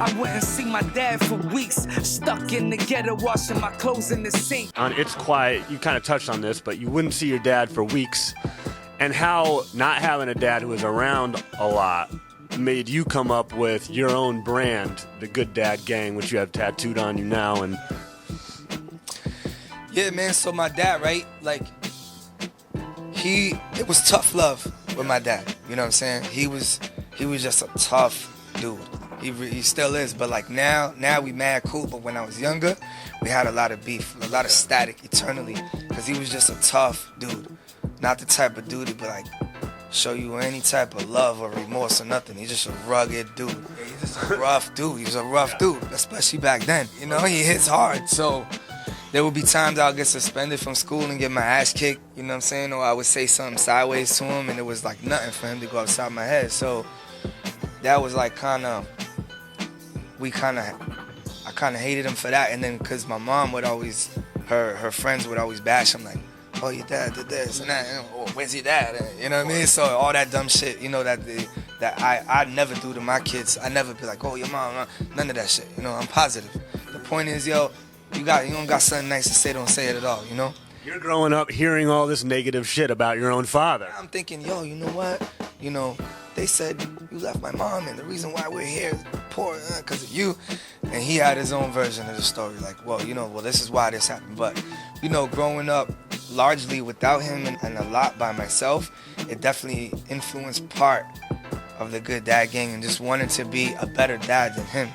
I wouldn't see my dad for weeks, stuck in the ghetto washing my clothes in the sink. On It's Quiet, you kind of touched on this, but you wouldn't see your dad for weeks, and how not having a dad who was around a lot made you come up with your own brand, the Good Dad Gang, which you have tattooed on you now. And yeah, man, so my dad, right, like, it was tough love with my dad, you know what I'm saying? He was just a tough dude. He still is, but like now we mad cool, but when I was younger, we had a lot of beef, a lot of static eternally, because he was just a tough dude. Not the type of dude to be like, show you any type of love or remorse or nothing. He's just a rugged dude. He's just a rough dude. He was a rough dude, especially back then. You know, he hits hard. So there would be times I'll get suspended from school and get my ass kicked, you know what I'm saying? Or I would say something sideways to him and it was like nothing for him to go outside my head. So that was like I kind of hated him for that. And then because my mom would always, her friends would always bash him like, oh, your dad did this and that, and, oh, where's your dad? You know what I mean? So all that dumb shit, you know, that I never do to my kids. I never be like, oh, your mom, none of that shit. You know, I'm positive. The point is, yo, you don't got something nice to say, don't say it at all, you know? you're growing up hearing all this negative shit about your own father. I'm thinking, yo, you know what? You know, they said you left my mom, and the reason why we're here is poor because of you. And he had his own version of the story, like, well, you know, this is why this happened. But, you know, growing up largely without him and a lot by myself, it definitely influenced part of the Good Dad Gang and just wanted to be a better dad than him.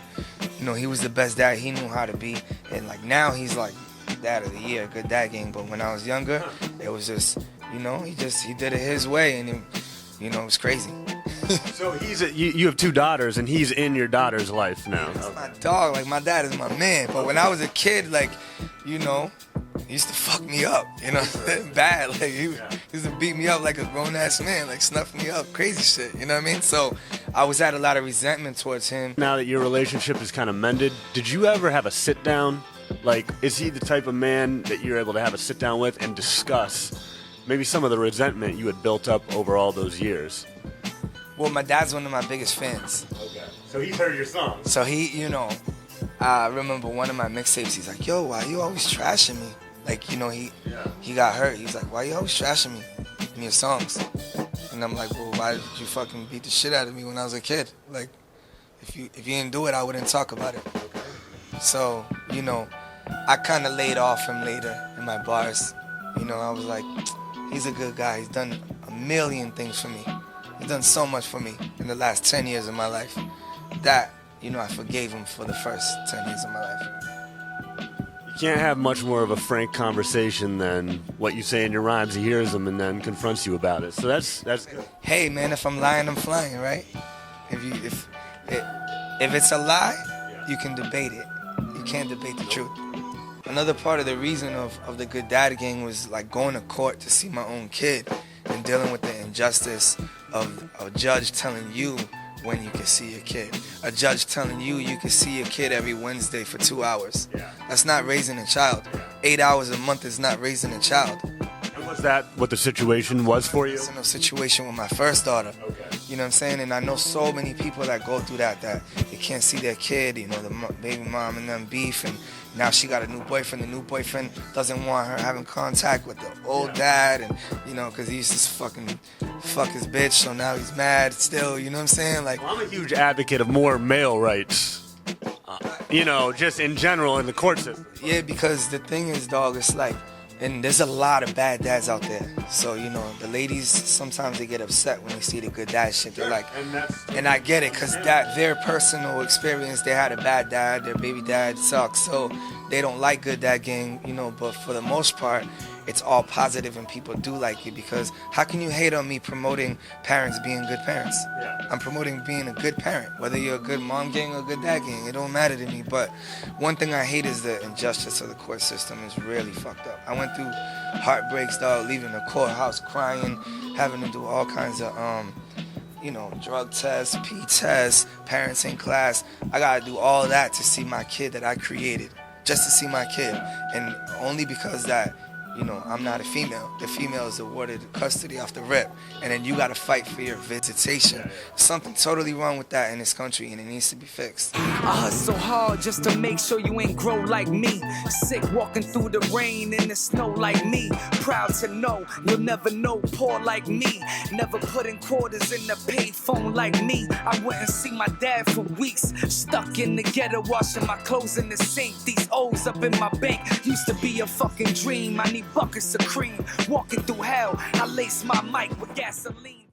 You know, he was the best dad he knew how to be. And, like, now he's, like, Dad of the Year, Good Dad Gang. But when I was younger, it was just, you know, he did it his way, and, you know, it was crazy. So you have two daughters, and he's in your daughter's life now. That's my dog. Like, my dad is my man. But when I was a kid, like, you know, he used to fuck me up, you know, bad. Like, he used to beat me up like a grown-ass man, like, snuff me up, crazy shit, you know what I mean? So I was at a lot of resentment towards him. Now that your relationship is kind of mended, did you ever have a sit-down? Like, is he the type of man that you're able to have a sit-down with and discuss maybe some of the resentment you had built up over all those years? Well, my dad's one of my biggest fans. Okay. So he's heard your songs. So he, you know, I remember one of my mixtapes, he's like, yo, why you always trashing me? Like, you know, he got hurt. He's like, why you always trashing me in your songs? And I'm like, well, why did you fucking beat the shit out of me when I was a kid? Like, if you didn't do it, I wouldn't talk about it. Okay. So, you know, I kind of laid off him later in my bars. You know, I was like, he's a good guy. He's done a million things for me. He's done so much for me in the last 10 years of my life that, you know, I forgave him for the first 10 years of my life. You can't have much more of a frank conversation than what you say in your rhymes. He hears them and then confronts you about it. So that's good. Hey, man, if I'm lying, I'm flying, right? If it's a lie, you can debate it. You can't debate the truth. Another part of the reason of the Good Dad Gang was like going to court to see my own kid and dealing with the injustice of a judge telling you when you can see your kid. A judge telling you can see your kid every Wednesday for 2 hours. Yeah. That's not raising a child. 8 hours a month is not raising a child. And was that what the situation was for you? It's in a situation with my first daughter. Okay. You know what I'm saying? And I know so many people that go through that they can't see their kid, you know, the baby mom and them beef, and now she got a new boyfriend. The new boyfriend doesn't want her having contact with the old dad, and, you know, because he used to fucking fuck his bitch, so now he's mad still, you know what I'm saying? Like, well, I'm a huge advocate of more male rights, you know, just in general in the court system. Yeah, because the thing is, dog, it's like, and there's a lot of bad dads out there. So, you know, the ladies, sometimes they get upset when they see the good dad shit. They're like, and I get it, because their personal experience, they had a bad dad, their baby dad sucks, so they don't like Good Dad Gang, you know, but for the most part, it's all positive and people do like it, because how can you hate on me promoting parents being good parents? Yeah. I'm promoting being a good parent, whether you're a good mom gang or a good dad gang, it don't matter to me. But one thing I hate is the injustice of the court system is really fucked up. I went through heartbreaks, dog, leaving the courthouse crying, having to do all kinds of, you know, drug tests, P tests, parents in class. I gotta do all that to see my kid that I created, just to see my kid. And only because that you know, I'm not a female. The female is awarded custody off the rip, and then you got to fight for your visitation. Something totally wrong with that in this country, and it needs to be fixed. I hustle hard just to make sure you ain't grow like me. Sick walking through the rain and the snow like me. Proud to know you'll never know poor like me. Never putting quarters in the payphone like me. I wouldn't see my dad for weeks. Stuck in the ghetto washing my clothes in the sink. These O's up in my bank used to be a fucking dream. I need buckets of cream. Walking through hell, I lace my mic with gasoline.